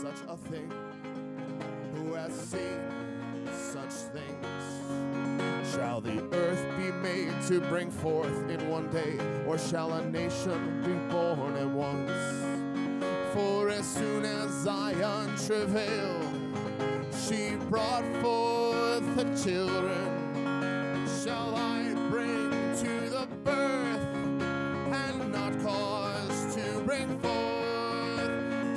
such a thing? Who has seen such things? Shall the earth be made to bring forth in one day, or shall a nation be born at once? For as soon as Zion travailed, she brought forth the children. Shall I bring to the birth and not cause to bring forth?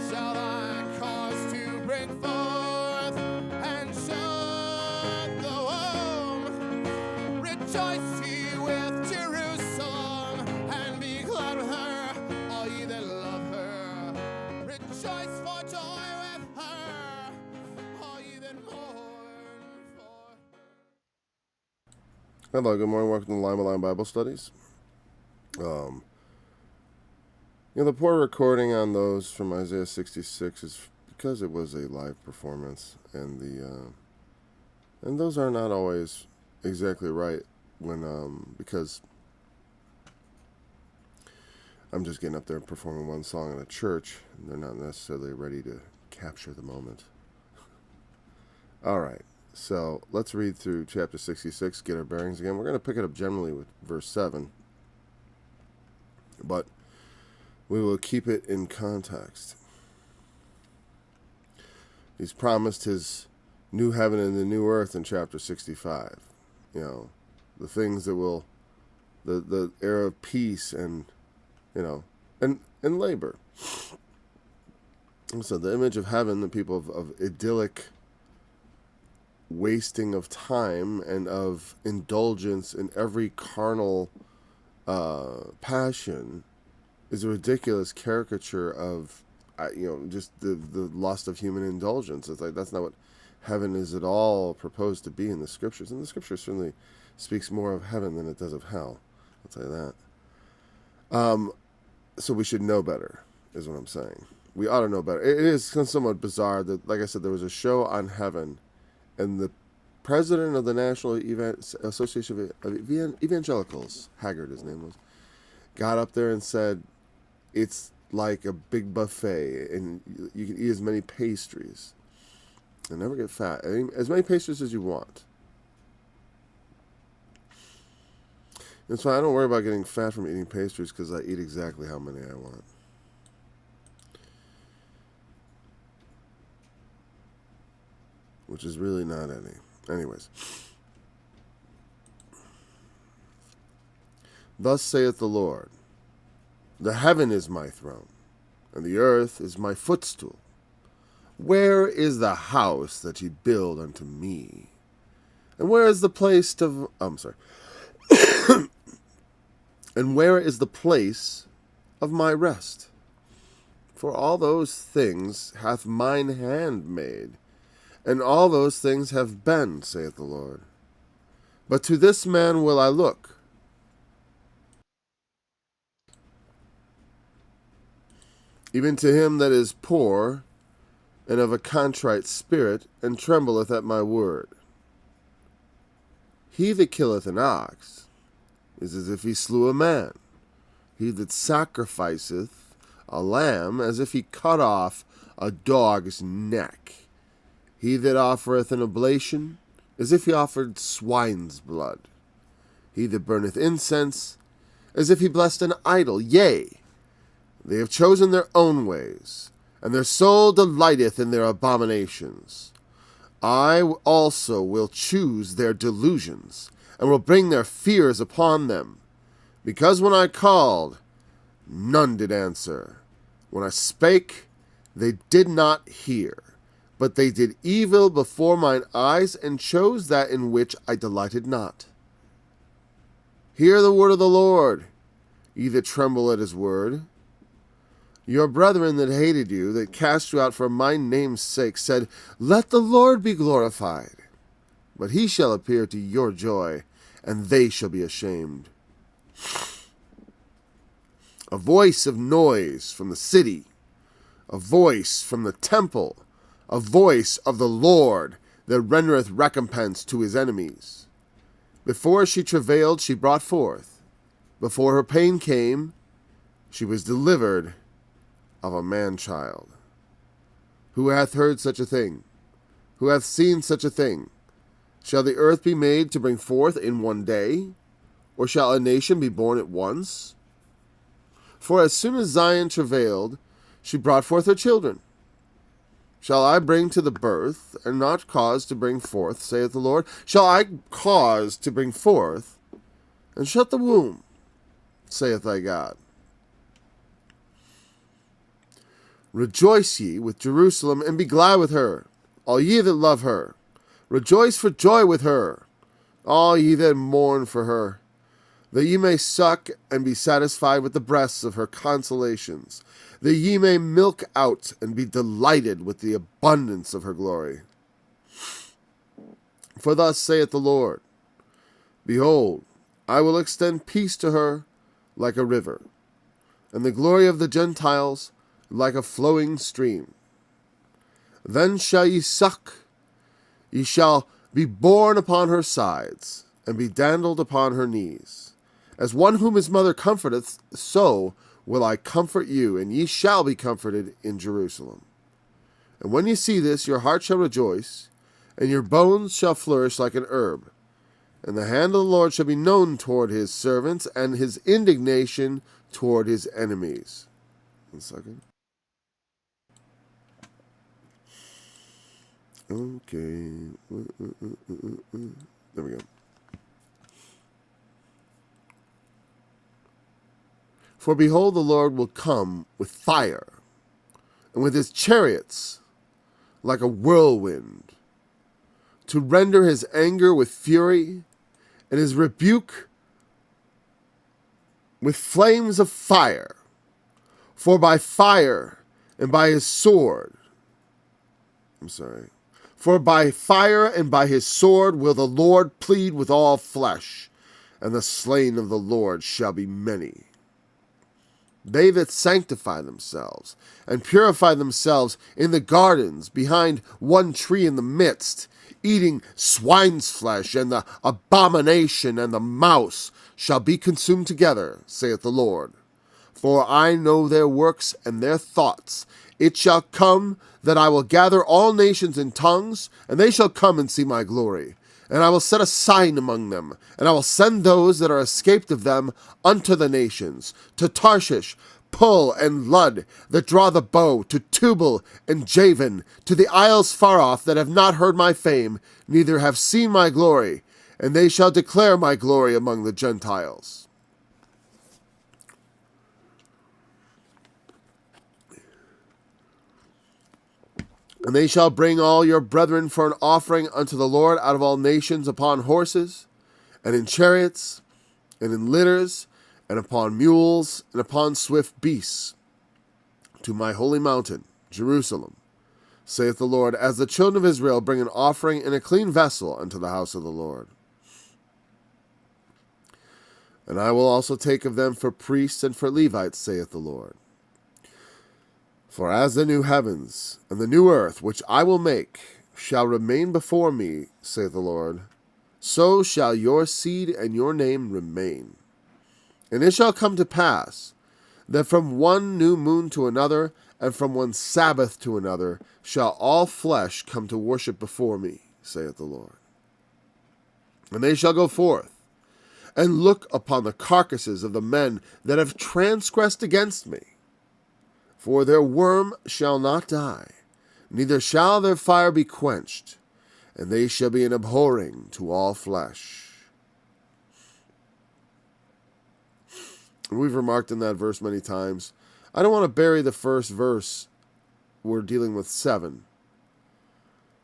Shall I cause to bring forth and shut the womb? Rejoice ye with Jerusalem and be glad with her, all ye that love her. Rejoice for joy with her, all ye that mourn for her. Hello, good morning. Welcome to Line by Line Bible Studies. The poor recording on those from Isaiah 66 is because it was a live performance, and and those are not always exactly right because I'm just getting up there and performing one song in a church, and they're not necessarily ready to capture the moment. All right. So let's read through chapter 66, get our bearings again. We're going to pick it up generally with verse 7, but we will keep it in context. He's promised his new heaven and the new earth in chapter 65. The things that will, the era of peace and labor. So the image of heaven, the people of idyllic wasting of time and of indulgence in every carnal passion, is a ridiculous caricature of just the lust of human indulgence. It's like that's not what heaven is at all proposed to be in the scriptures, and the scripture certainly speaks more of heaven than it does of hell. I'll tell you that. So we should know better, is what I'm saying. We ought to know better. It is somewhat bizarre that, like I said, there was a show on heaven, and the president of the National Association of Evangelicals, Haggard his name was, got up there and said, it's like a big buffet, and you can eat as many pastries and never get fat. As many pastries as you want. And so I don't worry about getting fat from eating pastries because I eat exactly how many I want. Which is really not any. Anyways. Thus saith the Lord, the heaven is my throne, and the earth is my footstool. Where is the house that ye build unto me? And where is the place to... and where is the place of my rest? For all those things hath mine hand made, and all those things have been, saith the Lord. But to this man will I look, even to him that is poor and of a contrite spirit, and trembleth at my word. He that killeth an ox is as if he slew a man. He that sacrificeth a lamb, as if he cut off a dog's neck. He that offereth an oblation, as if he offered swine's blood. He that burneth incense, as if he blessed an idol. Yea, they have chosen their own ways, and their soul delighteth in their abominations. I also will choose their delusions, and will bring their fears upon them. Because when I called, none did answer. When I spake, they did not hear. But they did evil before mine eyes, and chose that in which I delighted not. Hear the word of the Lord, ye that tremble at his word. Your brethren that hated you, that cast you out for my name's sake, said, let the Lord be glorified. But he shall appear to your joy, and they shall be ashamed. A voice of noise from the city, a voice from the temple, a voice of the Lord that rendereth recompense to his enemies. Before she travailed, she brought forth. Before her pain came, she was delivered of a man-child. Who hath heard such a thing? Who hath seen such a thing? Shall the earth be made to bring forth in one day? Or shall a nation be born at once? For as soon as Zion travailed, she brought forth her children. Shall I bring to the birth, and not cause to bring forth, saith the Lord? Shall I cause to bring forth, and shut the womb, saith thy God? Rejoice ye with Jerusalem, and be glad with her, all ye that love her. Rejoice for joy with her, all ye that mourn for her, that ye may suck and be satisfied with the breasts of her consolations, that ye may milk out and be delighted with the abundance of her glory. For thus saith the Lord, Behold, I will extend peace to her like a river, and the glory of the Gentiles like a flowing stream. Then shall ye suck, ye shall be borne upon her sides, and be dandled upon her knees. As one whom his mother comforteth, so will I comfort you, and ye shall be comforted in Jerusalem. And when ye see this, your heart shall rejoice, and your bones shall flourish like an herb. And the hand of the Lord shall be known toward his servants, and his indignation toward his enemies. 1 second. Okay. There we go. For behold, the Lord will come with fire, and with his chariots like a whirlwind, to render his anger with fury, and his rebuke with flames of fire. For by fire and by his sword, For by fire and by his sword will the Lord plead with all flesh, and the slain of the Lord shall be many. They that sanctify themselves and purify themselves in the gardens behind one tree in the midst, eating swine's flesh and the abomination and the mouse, shall be consumed together, saith the Lord. For I know their works and their thoughts. It shall come that I will gather all nations and tongues, and they shall come and see my glory. And I will set a sign among them, and I will send those that are escaped of them unto the nations, to Tarshish, Pul, and Lud, that draw the bow, to Tubal and Javan, to the isles far off, that have not heard my fame, neither have seen my glory, and they shall declare my glory among the Gentiles. And they shall bring all your brethren for an offering unto the Lord out of all nations upon horses, and in chariots, and in litters, and upon mules, and upon swift beasts, to my holy mountain, Jerusalem, saith the Lord, as the children of Israel bring an offering in a clean vessel unto the house of the Lord. And I will also take of them for priests and for Levites, saith the Lord. For as the new heavens and the new earth, which I will make, shall remain before me, saith the Lord, so shall your seed and your name remain. And it shall come to pass, that from one new moon to another, and from one Sabbath to another, shall all flesh come to worship before me, saith the Lord. And they shall go forth, and look upon the carcasses of the men that have transgressed against me. For their worm shall not die, neither shall their fire be quenched, and they shall be an abhorring to all flesh. We've remarked in that verse many times. I don't want to bury the first verse. We're dealing with 7.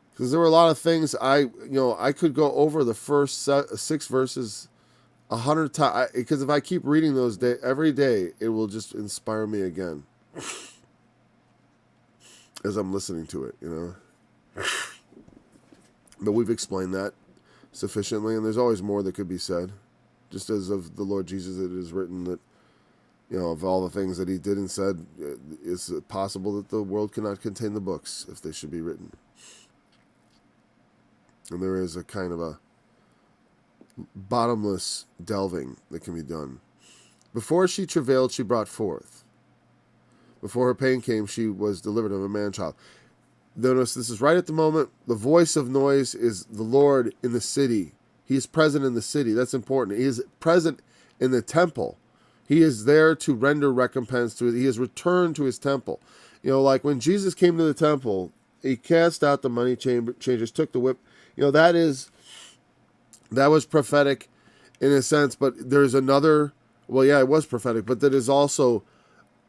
Because there were a lot of things I could go over the first 6 verses 100 times. Because if I keep reading those every day, it will just inspire me again. As I'm listening to it, But we've explained that sufficiently, and there's always more that could be said. Just as of the Lord Jesus, it is written that, of all the things that he did and said, it's possible that the world cannot contain the books if they should be written. And there is a kind of a bottomless delving that can be done. Before she travailed, she brought forth. Before her pain came, she was delivered of a man-child. Notice this is right at the moment. The voice of noise is the Lord in the city. He is present in the city. That's important. He is present in the temple. He is there to render recompense to it. He has returned to his temple. Like when Jesus came to the temple, he cast out the money changers, took the whip. That was prophetic in a sense, but there's another, well, yeah, it was prophetic, but that is also,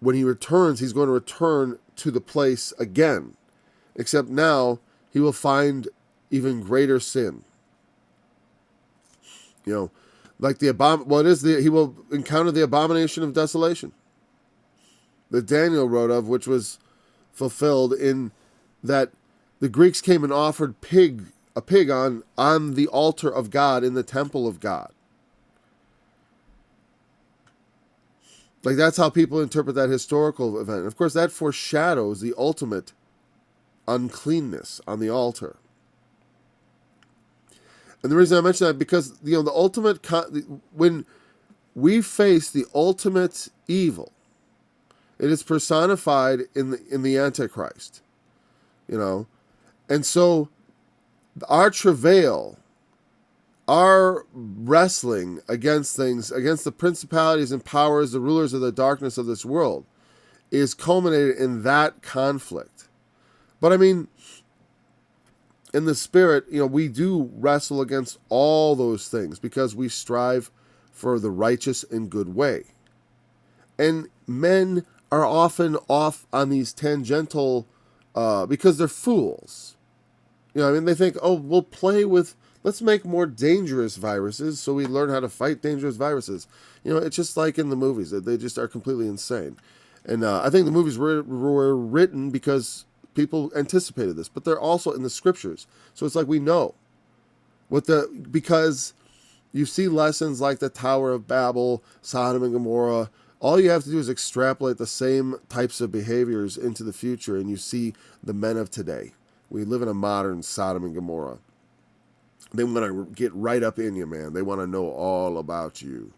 when he returns, he's going to return to the place again, except now he will find even greater sin. Like he will encounter the abomination of desolation that Daniel wrote of, which was fulfilled in that the Greeks came and offered a pig on the altar of God in the temple of God. Like that's how people interpret that historical event. And of course, that foreshadows the ultimate uncleanness on the altar. And the reason I mention that because the ultimate when we face the ultimate evil, it is personified in the Antichrist, and so our travail, our wrestling against things, against the principalities and powers, the rulers of the darkness of this world, is culminated in that conflict. But I mean, in the spirit, we do wrestle against all those things because we strive for the righteous and good way. And men are often off on these tangential, because they're fools. They think, let's make more dangerous viruses so we learn how to fight dangerous viruses. It's just like in the movies. They just are completely insane. And I think the movies were written because people anticipated this, but they're also in the scriptures. So it's like we know because you see lessons like the Tower of Babel, Sodom and Gomorrah. All you have to do is extrapolate the same types of behaviors into the future, and you see the men of today. We live in a modern Sodom and Gomorrah. They want to get right up in you, man. They want to know all about you.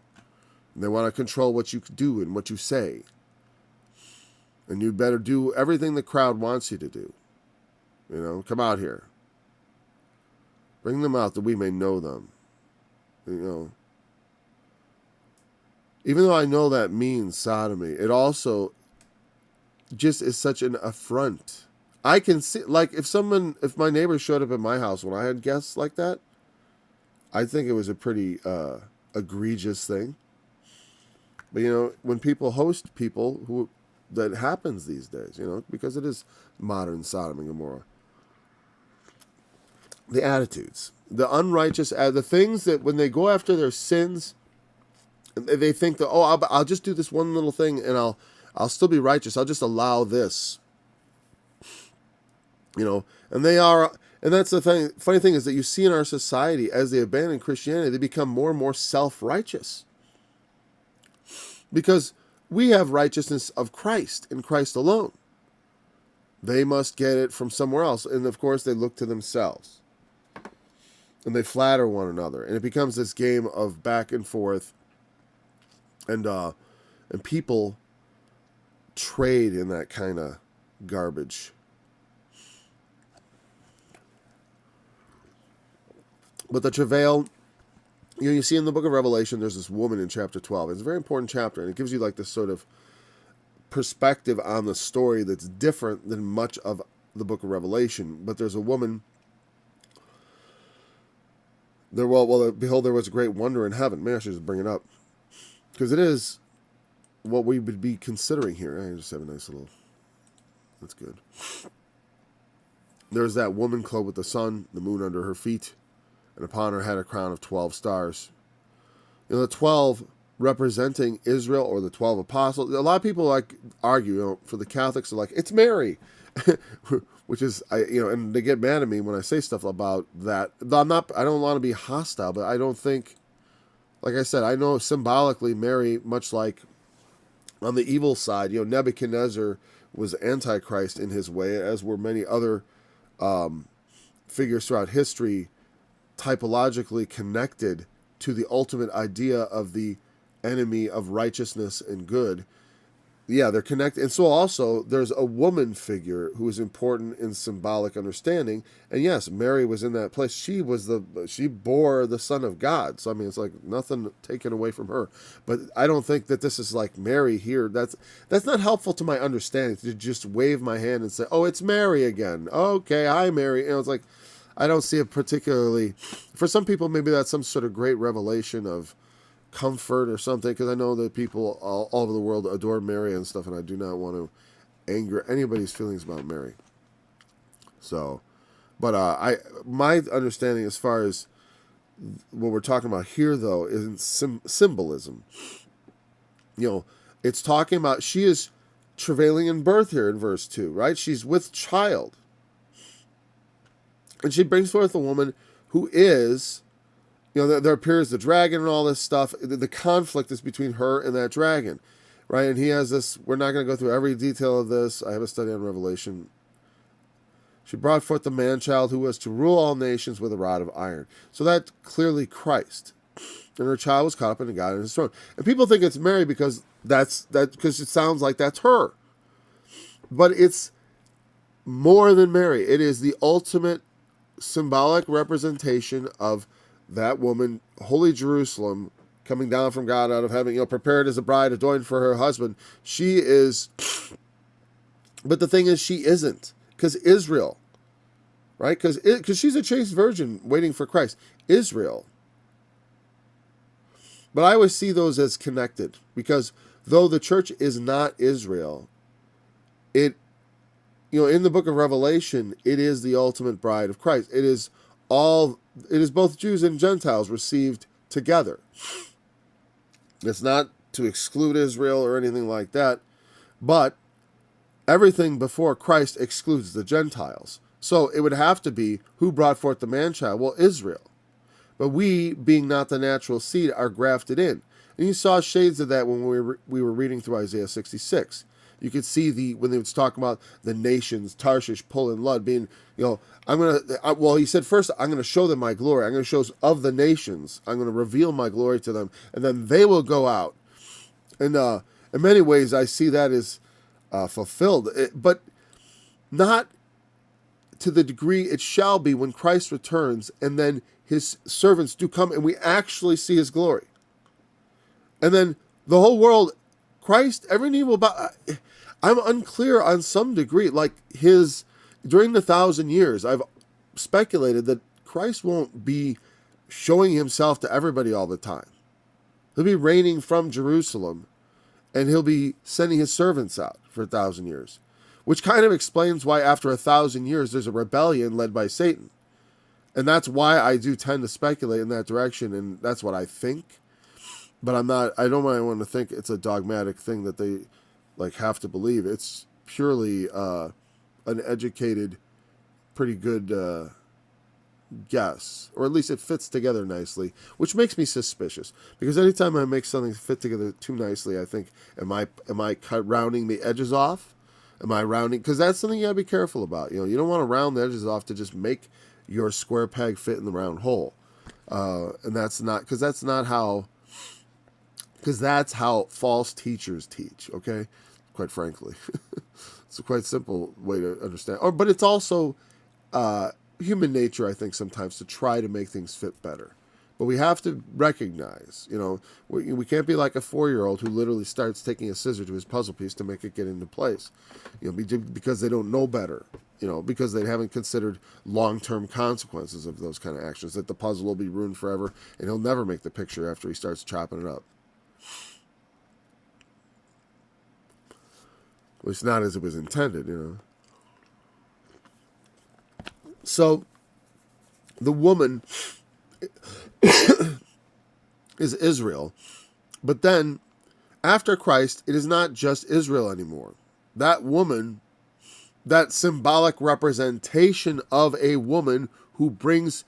They want to control what you do and what you say. And you better do everything the crowd wants you to do. Come out here. Bring them out that we may know them. Even though I know that means sodomy, it also just is such an affront. I can see, like, if my neighbor showed up at my house when I had guests like that, I think it was a pretty egregious thing. But, when people host people that happens these days, because it is modern Sodom and Gomorrah. The attitudes, the unrighteous, the things that when they go after their sins, they think that, I'll just do this one little thing and I'll still be righteous. I'll just allow this. And they are, and that's the thing. Funny thing is that you see in our society, as they abandon Christianity, they become more and more self-righteous. Because we have righteousness of Christ and Christ alone. They must get it from somewhere else. And of course, they look to themselves. And they flatter one another. And it becomes this game of back and forth. And people trade in that kind of garbage. But the travail, you see in the book of Revelation, there's this woman in chapter 12. It's a very important chapter, and it gives you like this sort of perspective on the story that's different than much of the book of Revelation. But there's a woman. Behold, there was a great wonder in heaven. Maybe I should just bring it up. Because it is what we would be considering here. I just have a nice little... That's good. There's that woman clothed with the sun, the moon under her feet, and upon her head a crown of 12 stars. The 12 representing Israel, or the 12 apostles. A lot of people argue, for the Catholics, they're like, it's Mary. Which is, and they get mad at me when I say stuff about that. I don't want to be hostile, but I don't think, like I said, I know symbolically Mary, much like on the evil side, Nebuchadnezzar was Antichrist in his way, as were many other figures throughout history, typologically connected to the ultimate idea of the enemy of righteousness and good. Yeah, they're connected. And so also there's a woman figure who is important in symbolic understanding. And yes, Mary was in that place. She bore the Son of God. So I mean, it's like nothing taken away from her. But I don't think that this is like Mary here. That's not helpful to my understanding to just wave my hand and say, "Oh, it's Mary again." Okay, hi Mary. It's like I don't see it particularly. For some people, maybe that's some sort of great revelation of comfort or something, because I know that people all over the world adore Mary and stuff, and I do not want to anger anybody's feelings about Mary. So, but my understanding as far as what we're talking about here, though, is symbolism. It's talking about she is travailing in birth here in verse 2, right? She's with child, and she brings forth a woman who is. There appears the dragon and all this stuff. The conflict is between her and that dragon, right? And he has this. We're not going to go through every detail of this. I have a study on Revelation. She brought forth the man-child who was to rule all nations with a rod of iron. So that's clearly Christ. And her child was caught up into God and his throne. And people think it's Mary because because it sounds like that's her. But it's more than Mary. It is the ultimate symbolic representation of that woman, holy Jerusalem, coming down from God out of heaven, prepared as a bride adorned for her husband. She is, but the thing is, she isn't, because Israel, right? Because she's a chaste virgin waiting for Christ. Israel. But I always see those as connected, because though the church is not Israel, in the book of Revelation, it is the ultimate bride of Christ. It is both Jews and Gentiles received together. It's not to exclude Israel or anything like that, but everything before Christ excludes the Gentiles. So it would have to be who brought forth the man-child? Well, Israel. But we, being not the natural seed, are grafted in. And you saw shades of that when we were reading through Isaiah 66. You could see when they was talking about the nations, Tarshish, Pul, and Lud being, he said first, I'm going to show them my glory. I'm going to show of the nations. I'm going to reveal my glory to them, and then they will go out. And in many ways, I see that as fulfilled, but not to the degree it shall be when Christ returns, and then his servants do come, and we actually see his glory. And then the whole world, Christ, every knee will bow. I'm unclear on some degree, like during the 1,000 years, I've speculated that Christ won't be showing himself to everybody all the time. He'll be reigning from Jerusalem, and he'll be sending his servants out for 1,000 years, which kind of explains why after 1,000 years, there's a rebellion led by Satan. And that's why I do tend to speculate in that direction, and that's what I think. But I don't want to think it's a dogmatic thing that they have to believe. It's purely an educated, pretty good guess, or at least it fits together nicely, which makes me suspicious. Because anytime I make something fit together too nicely, I think, am I rounding the edges off? Am I rounding? Because that's something you gotta be careful about. You don't want to round the edges off to just make your square peg fit in the round hole, and that's how false teachers teach. Okay, quite frankly, it's a quite simple way to understand. But it's also human nature, I think, sometimes to try to make things fit better. But we have to recognize, we can't be like a 4-year-old who literally starts taking a scissor to his puzzle piece to make it get into place, because they don't know better, because they haven't considered long-term consequences of those kind of actions, that the puzzle will be ruined forever and he'll never make the picture after he starts chopping it up. At least not as it was intended, So, the woman is Israel. But then, after Christ, it is not just Israel anymore. That woman, that symbolic representation of a woman who brings,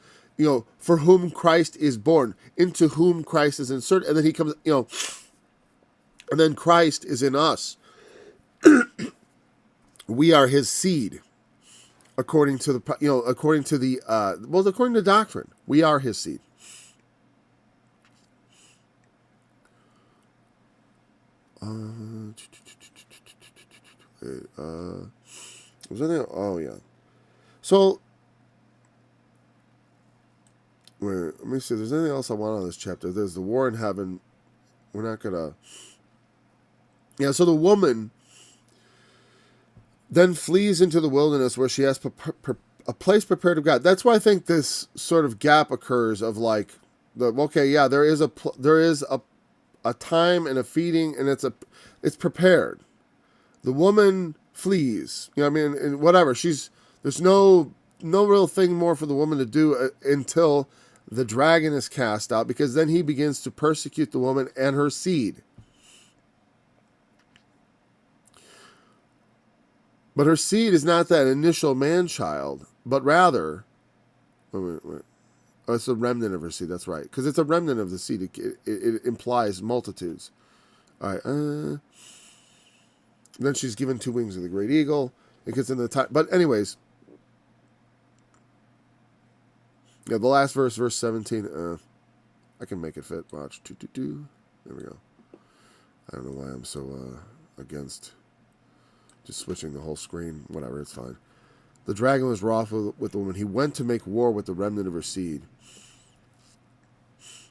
for whom Christ is born, into whom Christ is inserted, and then he comes, and then Christ is in us. We are his seed, according to doctrine. We are his seed. Was there anything? Oh yeah. So wait, let me see. If there's anything else I want on this chapter. There's the war in heaven. We're not gonna. Yeah. So the woman then flees into the wilderness where she has a place prepared of God. That's why I think this sort of gap occurs of like, there is a time and a feeding, and it's prepared. The woman flees. You know what I mean? And whatever. There's no real thing more for the woman to do until the dragon is cast out, because then he begins to persecute the woman and her seed. But her seed is not that initial man-child, but rather, wait. Oh, it's a remnant of her seed. That's right, because it's a remnant of the seed. It implies multitudes. All right. Then she's given 2 wings of the great eagle. It gets in the time. But anyways, yeah, the last verse, verse 17. I can make it fit. Watch. There we go. I don't know why I'm so against just switching the whole screen. Whatever, it's fine. The dragon was wroth with the woman. He went to make war with the remnant of her seed.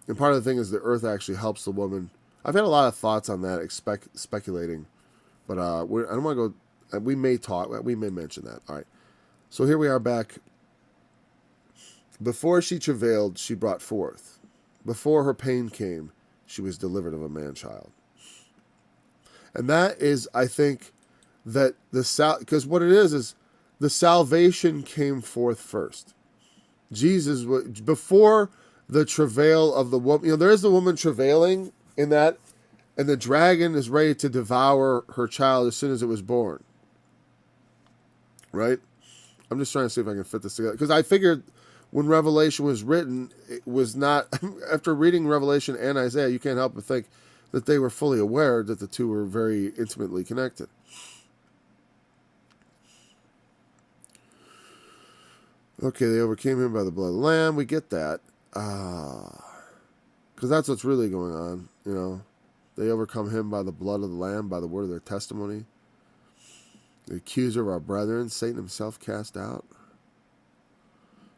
And part of the thing is the earth actually helps the woman. I've had a lot of thoughts on that, speculating. But I don't want to go. We may mention that. All right. So here we are back. Before she travailed, she brought forth. Before her pain came, she was delivered of a man-child. And that is, I think, that because what it is the salvation came forth first. Jesus, before the travail of the woman, there is the woman travailing in that, and the dragon is ready to devour her child as soon as it was born. Right? I'm just trying to see if I can fit this together, because I figured when Revelation was written, it was not, after reading Revelation and Isaiah, you can't help but think that they were fully aware that the two were very intimately connected. Okay, they overcame him by the blood of the Lamb. We get that. Because that's what's really going on, They overcome him by the blood of the Lamb, by the word of their testimony. The accuser of our brethren, Satan himself cast out.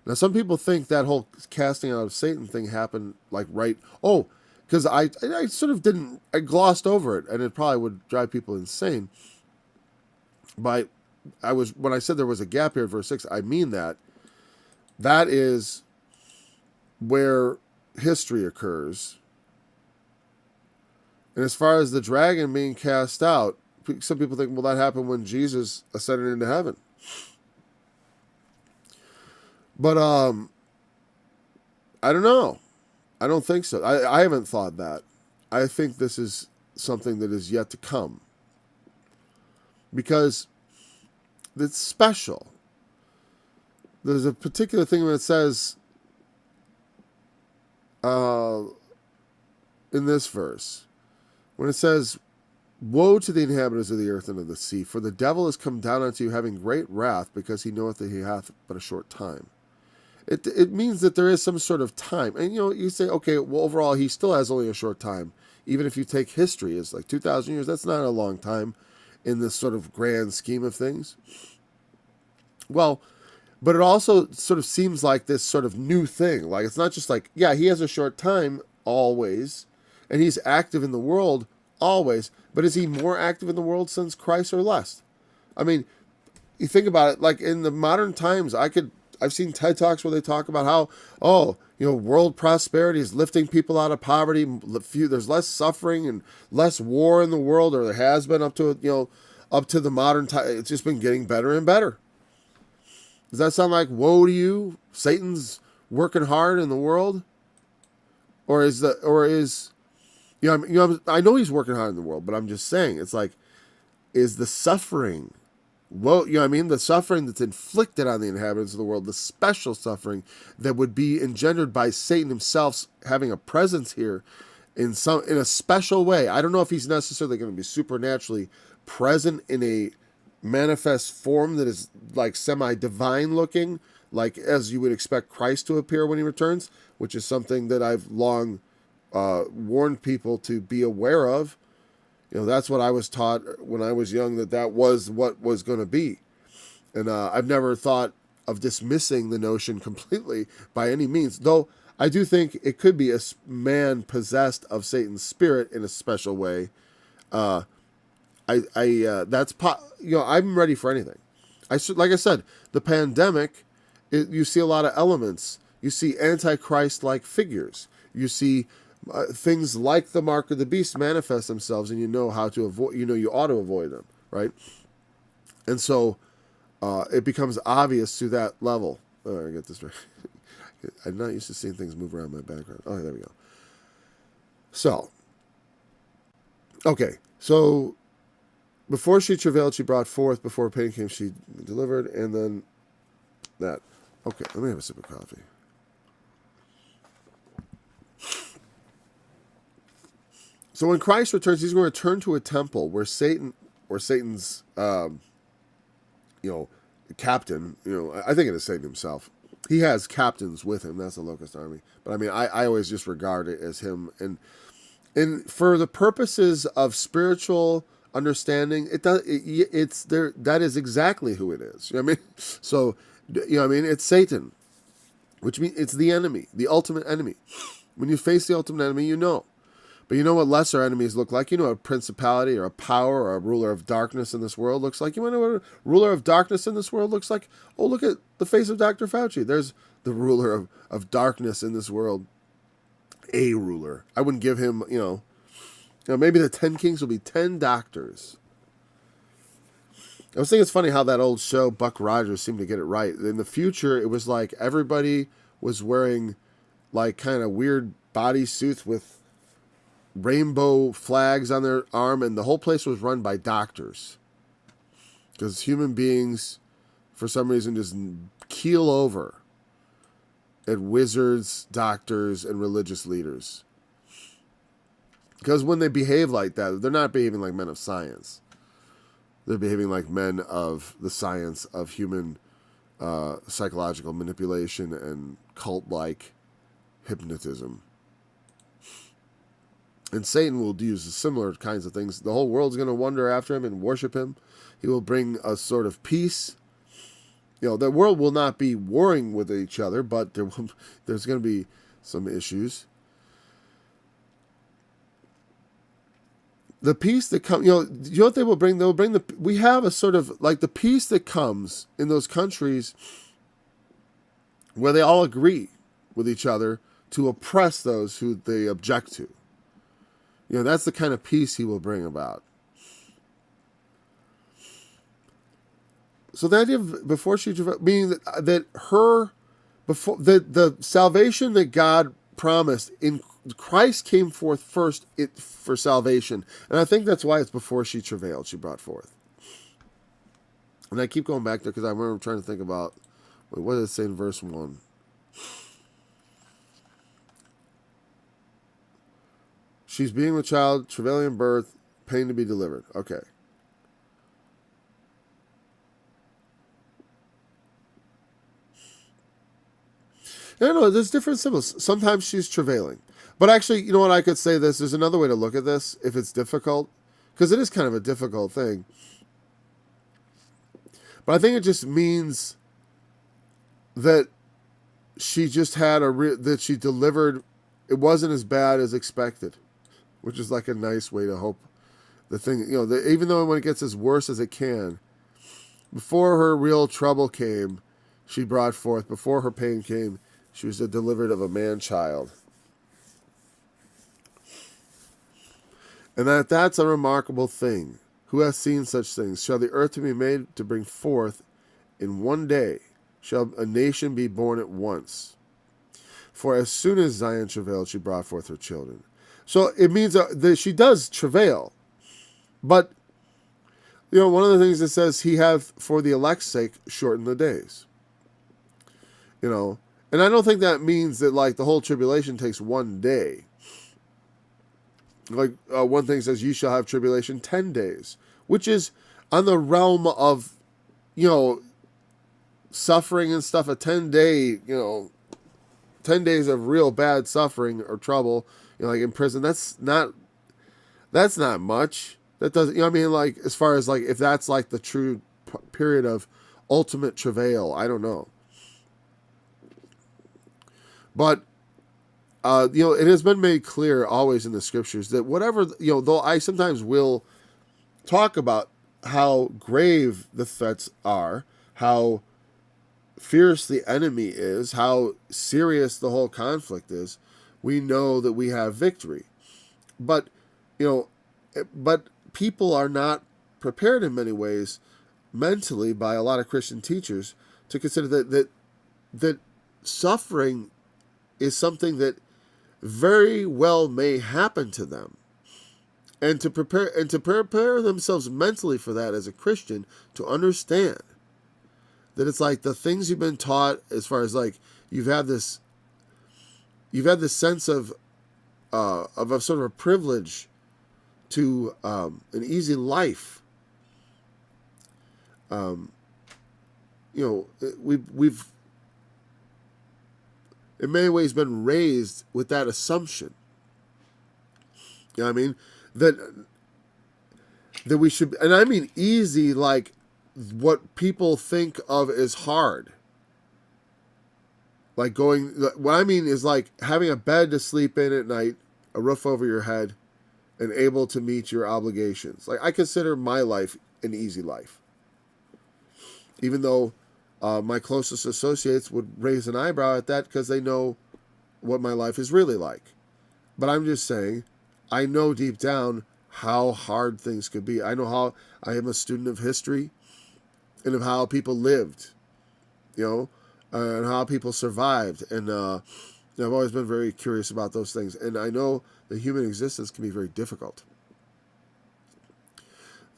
Now, some people think that whole casting out of Satan thing happened because I sort of I glossed over it, and it probably would drive people insane. But when I said there was a gap here at verse 6, I mean that. That is where history occurs. And as far as the dragon being cast out, some people think, well, that happened when Jesus ascended into heaven. But I don't know. I don't think so. I haven't thought that. I think this is something that is yet to come. Because it's special. There's a particular thing that says in this verse, when it says, woe to the inhabitants of the earth and of the sea, for the devil is come down unto you having great wrath, because he knoweth that he hath but a short time. It means that there is some sort of time. And you say, okay, well, overall, he still has only a short time. Even if you take history, it's like 2,000 years. That's not a long time in this sort of grand scheme of things. Well, but it also sort of seems like this sort of new thing. Like, it's not just like, yeah, he has a short time always, and he's active in the world always, but is he more active in the world since Christ or less? I mean, you think about it, like in the modern times, I've seen TED Talks where they talk about how, world prosperity is lifting people out of poverty. There's less suffering and less war in the world, or there has been up to the modern time. It's just been getting better and better. Does that sound like woe to you? Satan's working hard in the world, I know he's working hard in the world, but I'm just saying, it's like, is the suffering, the suffering that's inflicted on the inhabitants of the world, the special suffering that would be engendered by Satan himself having a presence here in a special way. I don't know if he's necessarily going to be supernaturally present in a manifest form that is like semi-divine looking, like as you would expect Christ to appear when he returns, which is something that I've long warned people to be aware of. That's what I was taught when I was young, that was what was going to be. And I've never thought of dismissing the notion completely by any means, though I do think it could be a man possessed of Satan's spirit in a special way. I'm ready for anything. Like I said, the pandemic, you see a lot of elements. You see antichrist-like figures. You see things like the mark of the beast manifest themselves, and you know how to avoid. You ought to avoid them, right? And so it becomes obvious to that level. Oh, I get this right. I'm not used to seeing things move around my background. Oh, there we go. So, okay, so before she travailed, she brought forth. Before pain came, she delivered. And then that. Okay, let me have a sip of coffee. So when Christ returns, he's going to return to a temple where Satan's, captain, I think it is Satan himself. He has captains with him. That's the Locust Army. But I mean, I always just regard it as him. And for the purposes of spiritual understanding, it's there. That is exactly who it is. You know what I mean? So, it's Satan, which means it's the enemy, the ultimate enemy. When you face the ultimate enemy, you know. But you know what lesser enemies look like? You know what a principality or a power or a ruler of darkness in this world looks like? You want to know what a ruler of darkness in this world looks like? Oh, look at the face of Dr. Fauci. There's the ruler of darkness in this world. A ruler. I wouldn't give him, maybe the 10 kings will be 10 doctors. I was thinking it's funny how that old show, Buck Rogers, seemed to get it right. In the future, it was like everybody was wearing like kind of weird bodysuits with rainbow flags on their arm, and the whole place was run by doctors. Because human beings, for some reason, just keel over at wizards, doctors, and religious leaders. Because when they behave like that, they're not behaving like men of science. They're behaving like men of the science of human psychological manipulation and cult-like hypnotism. And Satan will use similar kinds of things. The whole world's going to wander after him and worship him. He will bring a sort of peace. The world will not be warring with each other, but there's going to be some issues. The peace that comes, what they will bring? They'll bring we have a sort of, like the peace that comes in those countries where they all agree with each other to oppress those who they object to. That's the kind of peace he will bring about. So the idea of before she, meaning that the salvation that God promised in Christ came forth first for salvation. And I think that's why it's before she travailed, she brought forth. And I keep going back there because I remember trying to think about, what does it say in verse 1? She's being with child, travailing in birth, pain to be delivered. Okay. No, there's different symbols. Sometimes she's travailing. But actually, you know what, I could say this. There's another way to look at this if it's difficult. Because it is kind of a difficult thing. But I think it just means that she just had that she delivered. It wasn't as bad as expected. Which is like a nice way to hope the thing, even though when it gets as worse as it can, before her real trouble came, she brought forth, before her pain came, she was delivered of a man-child. And that's a remarkable thing. Who has seen such things? Shall the earth be made to bring forth in one day? Shall a nation be born at once? For as soon as Zion travailed, she brought forth her children. So it means that she does travail. But, one of the things it says, he hath for the elect's sake shortened the days. And I don't think that means that like the whole tribulation takes one day. Like one thing says, you shall have tribulation 10 days, which is on the realm of, suffering and stuff. A 10-day, 10 days of real bad suffering or trouble, like in prison, that's not much. That doesn't, you know what I mean? Like, as far as like, if that's like the true period of ultimate travail, I don't know. But, it has been made clear always in the scriptures that whatever, though I sometimes will talk about how grave the threats are, how fierce the enemy is, how serious the whole conflict is, we know that we have victory. But, but people are not prepared in many ways mentally by a lot of Christian teachers to consider that suffering is something that very well may happen to them. And to prepare themselves mentally for that as a Christian, to understand that it's like the things you've been taught, as far as like you've had this sense of a sort of a privilege to an easy life. We've in many ways been raised with that assumption. You know what I mean? That we should, and I mean easy, like what people think of as hard. Like what I mean is like having a bed to sleep in at night, a roof over your head, and able to meet your obligations. Like, I consider my life an easy life. Even though my closest associates would raise an eyebrow at that because they know what my life is really like. But I'm just saying, I know deep down how hard things could be. I know how I am a student of history and of how people lived, and how people survived. And I've always been very curious about those things. And I know that human existence can be very difficult.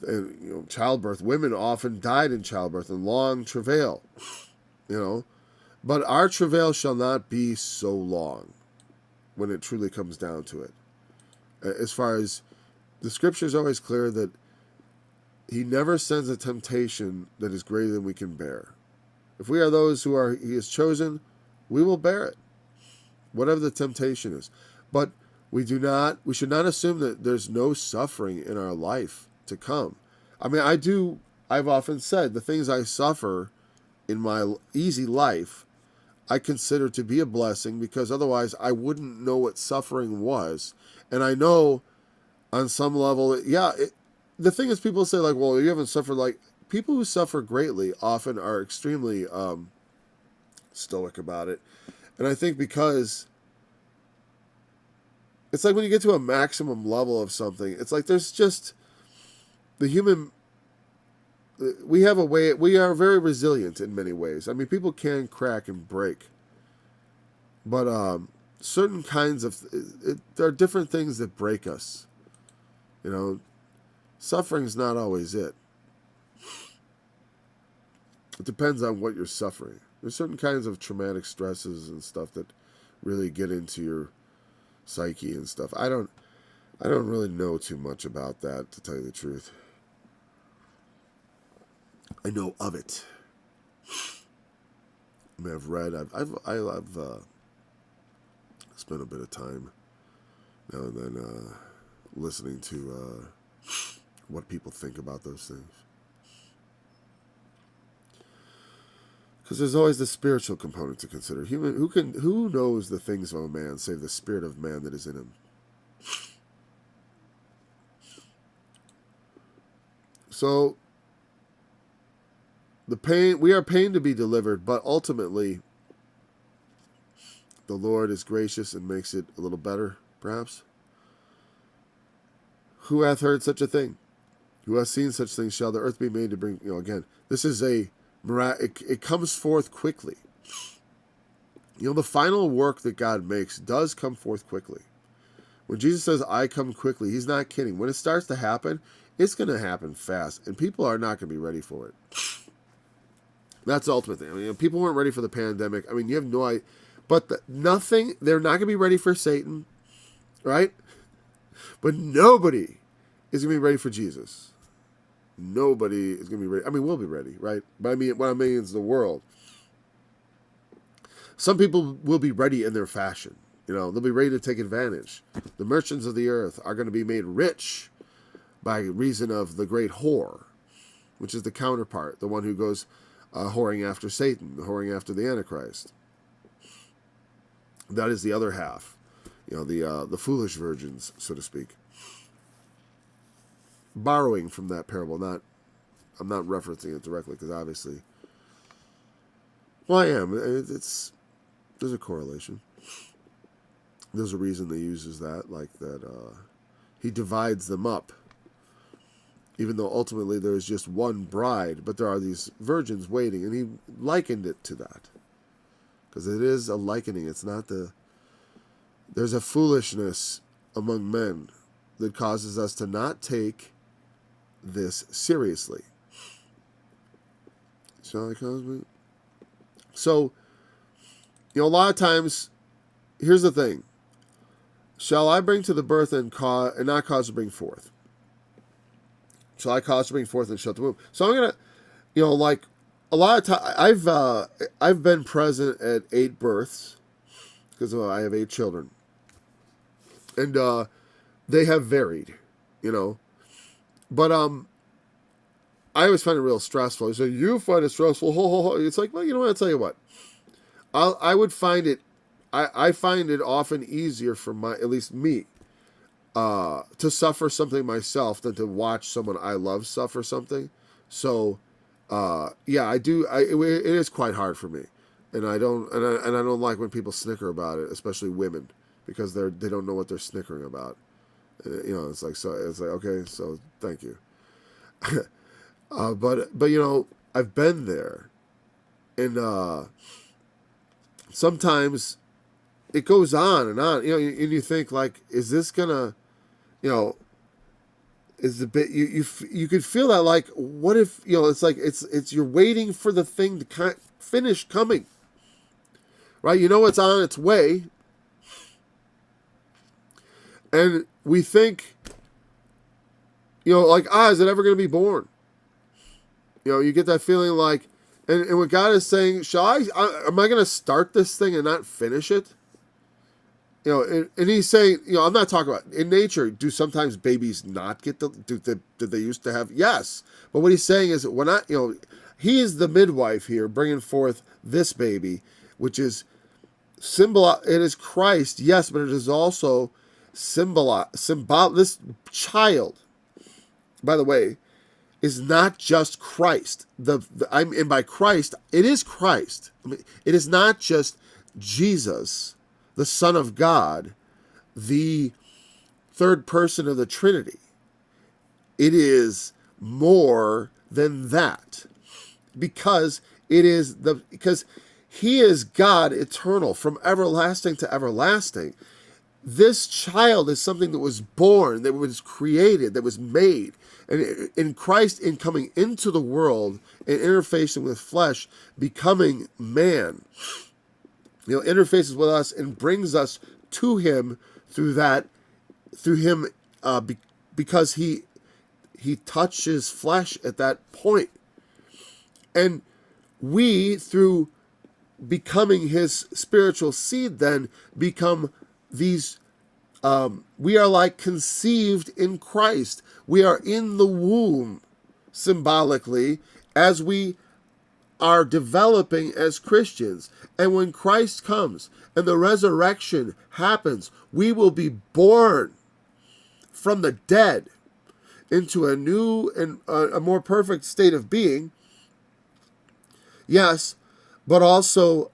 And, childbirth, women often died in childbirth and long travail, But our travail shall not be so long when it truly comes down to it. As far as the scripture is always clear that he never sends a temptation that is greater than we can bear. If we are those he has chosen, we will bear it, whatever the temptation is. But we should not assume that there's no suffering in our life to come. I mean, I've often said the things I suffer in my easy life, I consider to be a blessing, because otherwise I wouldn't know what suffering was. And I know on some level, the thing is, people say like, well, you haven't suffered. Like, people who suffer greatly often are extremely stoic about it. And I think because it's like when you get to a maximum level of something, it's like there's just we have a way, we are very resilient in many ways. I mean, people can crack and break. But certain kinds of, there are different things that break us. Suffering's not always it. It depends on what you're suffering. There's certain kinds of traumatic stresses and stuff that really get into your psyche and stuff. I don't really know too much about that, to tell you the truth. I know of it. I mean, I've read. I've spent a bit of time now and then listening to what people think about those things. Because there's always the spiritual component to consider. Who knows the things of a man save the spirit of man that is in him? So we are pained to be delivered, but ultimately the Lord is gracious and makes it a little better, perhaps. Who hath heard such a thing? Who hath seen such things? Shall the earth be made to bring, again, this is it comes forth quickly. The final work that God makes does come forth quickly. When Jesus says, I come quickly, he's not kidding. When it starts to happen, it's going to happen fast, and people are not going to be ready for it. That's the ultimate thing. I mean, people weren't ready for the pandemic. I mean, you have no idea. But they're not going to be ready for Satan, right? But nobody is going to be ready for Jesus. Nobody is going to be ready. I mean, we'll be ready, right? But I mean, what I mean is the world. Some people will be ready in their fashion. They'll be ready to take advantage. The merchants of the earth are going to be made rich by reason of the great whore, which is the counterpart, the one who goes whoring after Satan, whoring after the Antichrist. That is the other half, the foolish virgins, so to speak. Borrowing from that parable, I'm not referencing it directly because obviously, well, I am. There's a correlation. There's a reason that he uses that, like that. He divides them up, even though ultimately there is just one bride, but there are these virgins waiting, and he likened it to that. Because it is a likening. It's not there's a foolishness among men that causes us to not take this seriously. Shall I cause me? So, a lot of times, here's the thing. Shall I bring to the birth and not cause to bring forth? Shall I cause to bring forth and shut the womb? So I'm going to, like, a lot of time, I've been present at 8 births, because I have 8 children. And they have varied, But I always find it real stressful. You say, you find it stressful? It's like, well, I'll tell you what. I would find it, I find it often easier for at least me, to suffer something myself than to watch someone I love suffer something. So, yeah, I do. It is quite hard for me, and I don't like when people snicker about it, especially women, because they don't know what they're snickering about. It's like okay, so thank you. But I've been there, and sometimes it goes on and on. And you think, like, is this gonna, is the bit you could feel that, like, what if it's like it's you're waiting for the thing to finish coming, right? It's on its way, and we think, like, is it ever going to be born? You get that feeling like, and what God is saying, am I going to start this thing and not finish it? And he's saying, I'm not talking about in nature. Do sometimes babies not get did they used to have? Yes. But what he's saying is, when he is the midwife here, bringing forth this baby, which is it is Christ, yes, but it is also this child, by the way, is not just Christ. And by Christ, it is Christ. It is not just Jesus, the Son of God, the third person of the Trinity. It is more than that, because he is God eternal, from everlasting to everlasting. This child is something that was born, that was created, that was made. And in Christ, in coming into the world and interfacing with flesh, becoming man, interfaces with us and brings us to him because he touches flesh at that point. And we, through becoming his spiritual seed, then become these, we are like conceived in Christ. We are in the womb, symbolically, as we are developing as Christians. And when Christ comes and the resurrection happens, we will be born from the dead into a new and a more perfect state of being. Yes, but also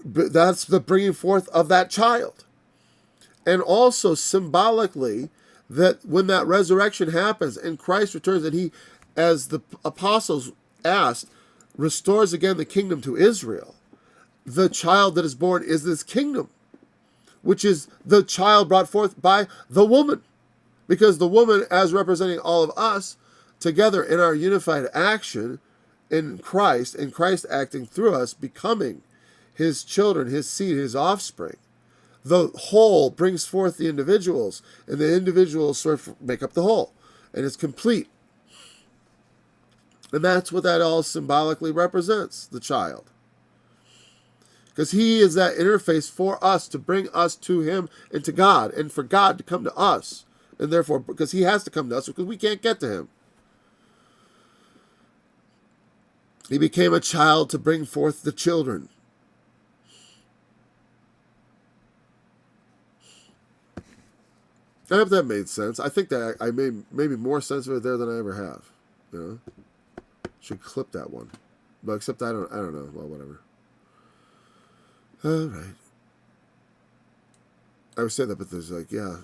that's the bringing forth of that child. And also symbolically, that when that resurrection happens and Christ returns, and he, as the apostles asked, restores again the kingdom to Israel, the child that is born is this kingdom, which is the child brought forth by the woman. Because the woman, as representing all of us together in our unified action in Christ, and Christ acting through us, becoming his children, his seed, his offspring, the whole brings forth the individuals, and the individuals sort of make up the whole, and it's complete. And that's what that all symbolically represents, the child. Because he is that interface for us to bring us to him and to God, and for God to come to us And therefore, because he has to come to us because we can't get to him. He became a child to bring forth the children. I hope that made sense. I think that I made maybe more sense of it there than I ever have. You know, should clip that one, but except I don't know. Well, whatever. All right. I would say that, but there's like, yeah.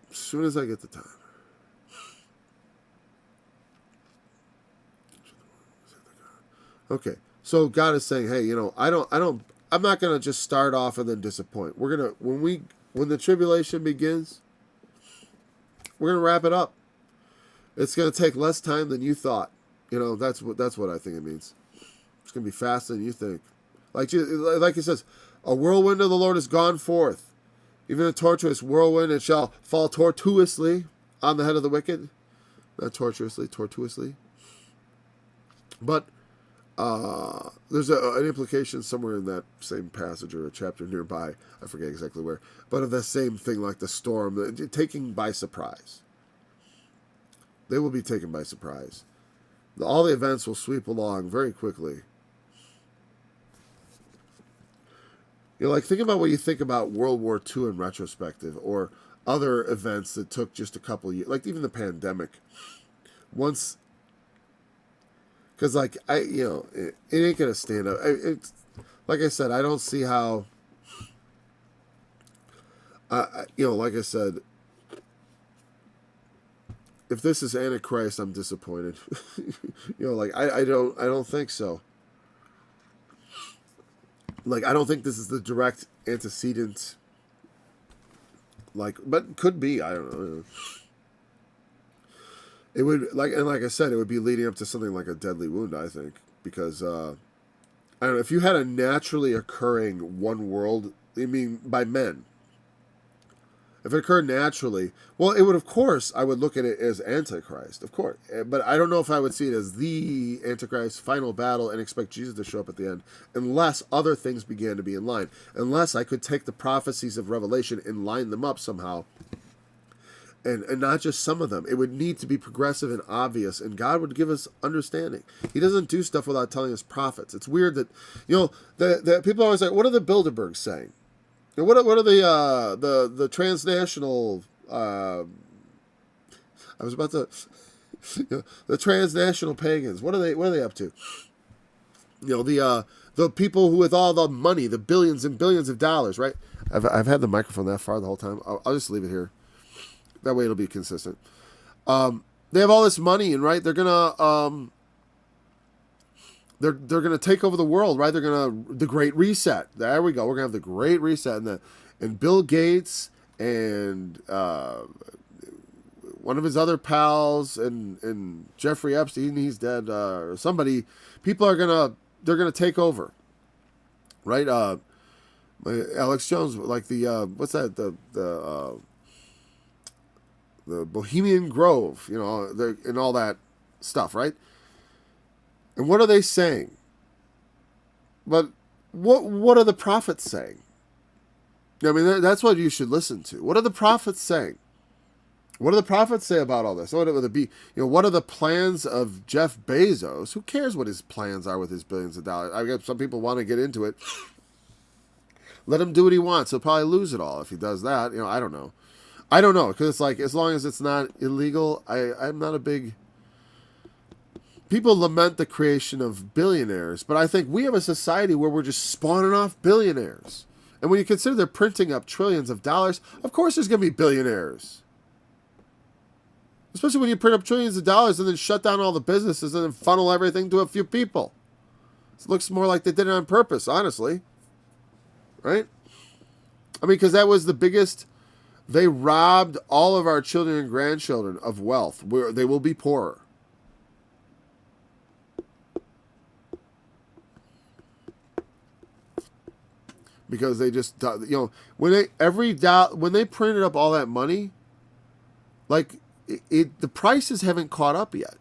As soon as I get the time. Okay, so God is saying, hey, I'm not gonna just start off and then disappoint. We're gonna when the tribulation begins, we're gonna wrap it up. It's gonna take less time than you thought. That's what I think it means. It's gonna be faster than you think. Like he says, a whirlwind of the Lord has gone forth, even a tortuous whirlwind. It shall fall tortuously on the head of the wicked, not tortuously. But there's an implication somewhere in that same passage or a chapter nearby, I forget exactly where, but of the same thing, like the storm, taking by surprise. They will be taken by surprise. All the events will sweep along very quickly. Like, think about what you think about World War II in retrospective, or other events that took just a couple years, like even the pandemic. Once, because it ain't gonna stand up. It's like I said, I don't see how. Like I said, if this is Antichrist, I'm disappointed. I don't think so. Like, I don't think this is the direct antecedent. But could be. I don't know. It would, like I said, it would be leading up to something like a deadly wound, I think, because I don't know, if you had a naturally occurring one world, by men, if it occurred naturally, well, it would, of course, I would look at it as Antichrist, of course, but I don't know if I would see it as the Antichrist final battle and expect Jesus to show up at the end, unless other things began to be in line, unless I could take the prophecies of Revelation and line them up somehow. And not just some of them. It would need to be progressive and obvious, and God would give us understanding. He doesn't do stuff without telling us prophets. It's weird that, the people always say, what are the Bilderbergs saying? And what are the transnational, I was about to, the transnational pagans, what are they up to? The people who with all the money, the billions and billions of dollars, right? I've had the microphone that far the whole time. I'll just leave it here. That way it'll be consistent. They have all this money, and right, they're gonna they're gonna take over the world, right? They're gonna the Great Reset. There we go. We're gonna have the Great Reset, and Bill Gates and one of his other pals and Jeffrey Epstein, he's dead, or somebody. People they're gonna take over, right? Alex Jones, like what's that the Bohemian Grove, and all that stuff, right? And what are they saying? But what are the prophets saying? That's what you should listen to. What are the prophets saying? What do the prophets say about all this? What are the plans of Jeff Bezos? Who cares what his plans are with his billions of dollars? I guess some people want to get into it. Let him do what he wants. He'll probably lose it all if he does that. I don't know. Because it's like, as long as it's not illegal, I'm not a big... People lament the creation of billionaires, but I think we have a society where we're just spawning off billionaires. And when you consider they're printing up trillions of dollars, of course there's going to be billionaires. Especially when you print up trillions of dollars and then shut down all the businesses and then funnel everything to a few people. It looks more like they did it on purpose, honestly. Right? Because that was the biggest... They robbed all of our children and grandchildren of wealth. They will be poorer. Because they just, when they printed up all that money, like the prices haven't caught up yet,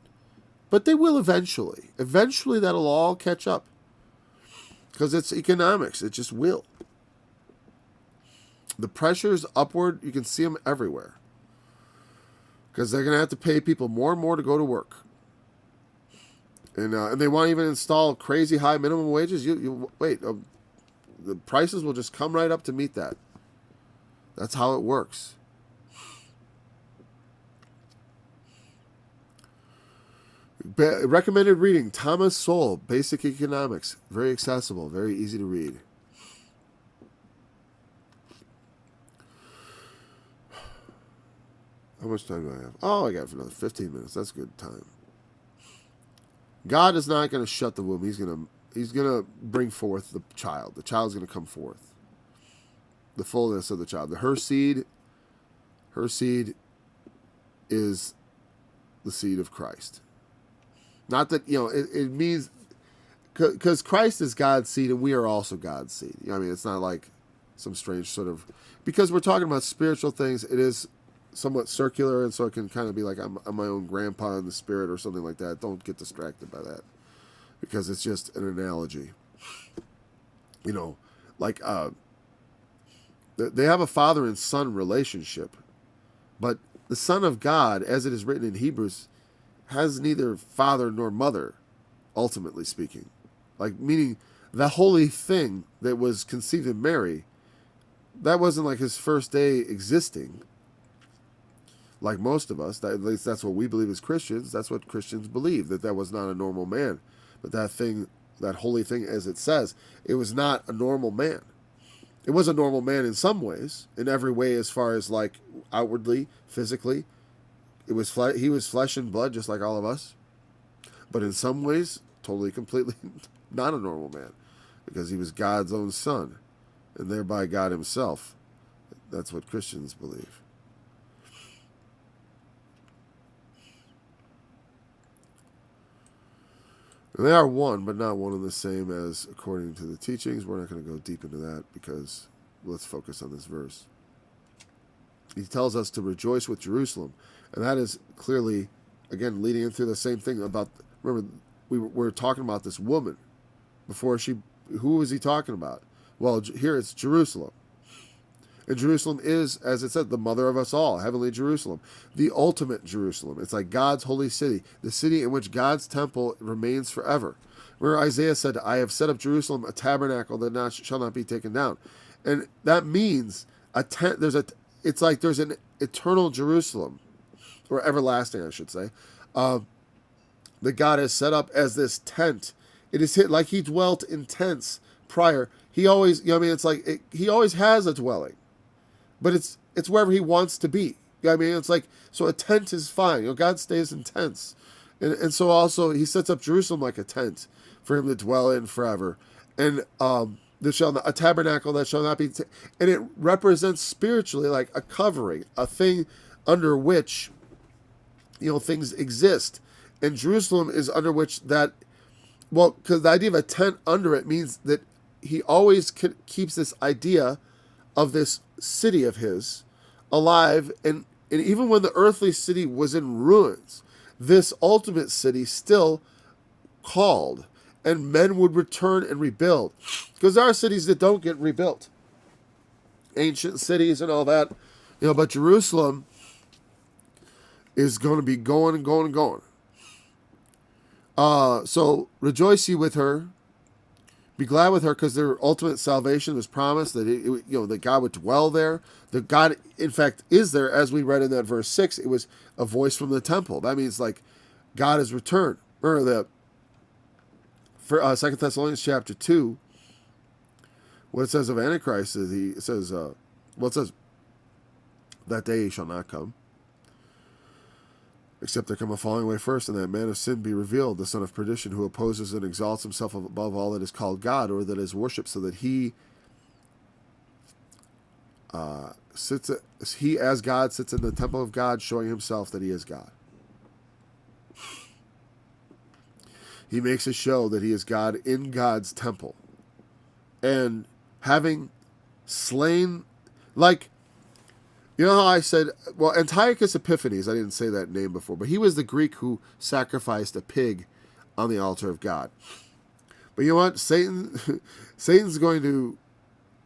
but they will eventually. Eventually, that'll all catch up. Because it's economics. It just will. The pressures upward, you can see them everywhere. Because they're going to have to pay people more and more to go to work. And they want to even install crazy high minimum wages. You wait, the prices will just come right up to meet that. That's how it works. Recommended reading, Thomas Sowell, Basic Economics. Very accessible, very easy to read. How much time do I have? Oh, I got another 15 minutes. That's good time. God is not going to shut the womb. He's going to bring forth the child. The child's going to come forth. The fullness of the child. Her seed is the seed of Christ. Not that, it means, because Christ is God's seed and we are also God's seed. It's not like some strange sort of, because we're talking about spiritual things, it is somewhat circular, and so it can kind of be like I'm my own grandpa in the spirit or something like that. Don't get distracted by that, because it's just an analogy. Like they have a father and son relationship, but the Son of God, as it is written in Hebrews, has neither father nor mother, ultimately speaking. Like, meaning the holy thing that was conceived in Mary, that wasn't like his first day existing. Like most of us, at least that's what we believe as Christians. That's what Christians believe, that was not a normal man. But that holy thing, as it says, it was not a normal man. It was a normal man in some ways, in every way, as far as like outwardly, physically. He was flesh and blood, just like all of us. But in some ways, totally, completely not a normal man, because he was God's own son, and thereby God himself. That's what Christians believe. They are one, but not one and the same as according to the teachings. We're not going to go deep into that, because let's focus on this verse. He tells us to rejoice with Jerusalem. And that is clearly, again, leading into the same thing about, remember, we were talking about this woman before who was he talking about? Well, here it's Jerusalem. And Jerusalem is, as it said, the mother of us all, heavenly Jerusalem, the ultimate Jerusalem. It's like God's holy city, the city in which God's temple remains forever. Where Isaiah said, I have set up Jerusalem a tabernacle that shall not be taken down. And that means it's like there's an eternal Jerusalem, or everlasting, I should say, that God has set up as this tent. It is like he dwelt in tents prior. He always, it's like he always has a dwelling. But it's wherever he wants to be. It's like, so a tent is fine. God stays in tents. And so also he sets up Jerusalem like a tent for him to dwell in forever. And a tabernacle that shall not be, and it represents spiritually like a covering, a thing under which, things exist. And Jerusalem is under which that, well, because the idea of a tent under it means that he always keeps this idea of this city of his alive, and even when the earthly city was in ruins, this ultimate city still called, and men would return and rebuild, because there are cities that don't get rebuilt, ancient cities and all that, but Jerusalem is going to be going and going and going. So rejoice ye with her, be glad with her, because their ultimate salvation was promised, that that God would dwell there. That God, in fact, is there, as we read in that verse 6. It was a voice from the temple. That means like God has returned. Remember for 2 Thessalonians chapter 2, what it says of Antichrist is it says that day shall not come, except there come a falling away first, and that man of sin be revealed, the son of perdition, who opposes and exalts himself above all that is called God, or that is worshipped, so that he as God sits in the temple of God, showing himself that he is God. He makes a show that he is God in God's temple. And having slain, like, you know how I said, well, Antiochus Epiphanes, I didn't say that name before, but he was the Greek who sacrificed a pig on the altar of God. But you know what? Satan's going to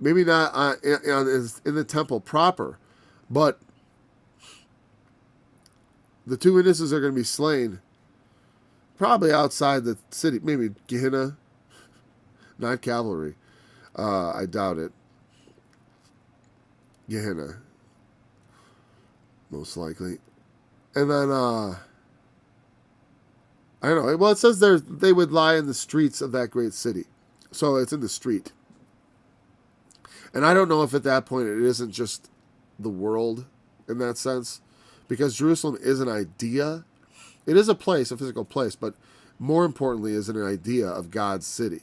maybe not in the temple proper, but the two witnesses are going to be slain probably outside the city, maybe Gehenna, not Calvary. I doubt it. Gehenna, most likely. And then, I don't know. Well, it says they would lie in the streets of that great city. So it's in the street. And I don't know if at that point it isn't just the world in that sense. Because Jerusalem is an idea. It is a place, a physical place, but more importantly is an idea of God's city.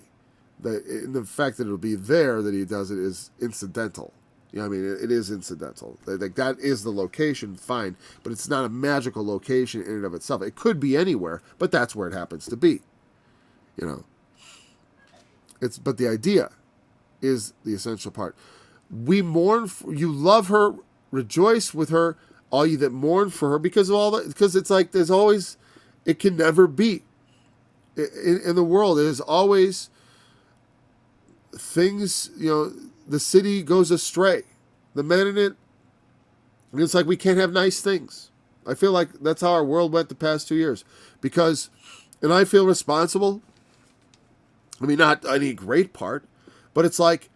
The fact that it'll be there that he does it is incidental. You know what I mean? It is incidental. Like that is the location, fine, but it's not a magical location in and of itself. It could be anywhere, but that's where it happens to be. You know. But the idea is the essential part. We mourn, you love her, rejoice with her, all you that mourn for her, because of all that, because it's like there's always, it can never be. In the world, there's always things, you know, the city goes astray. The men in it, it's like we can't have nice things. I feel like that's how our world went the past 2 years. Because, and I feel responsible. I mean, not any great part, but it's like,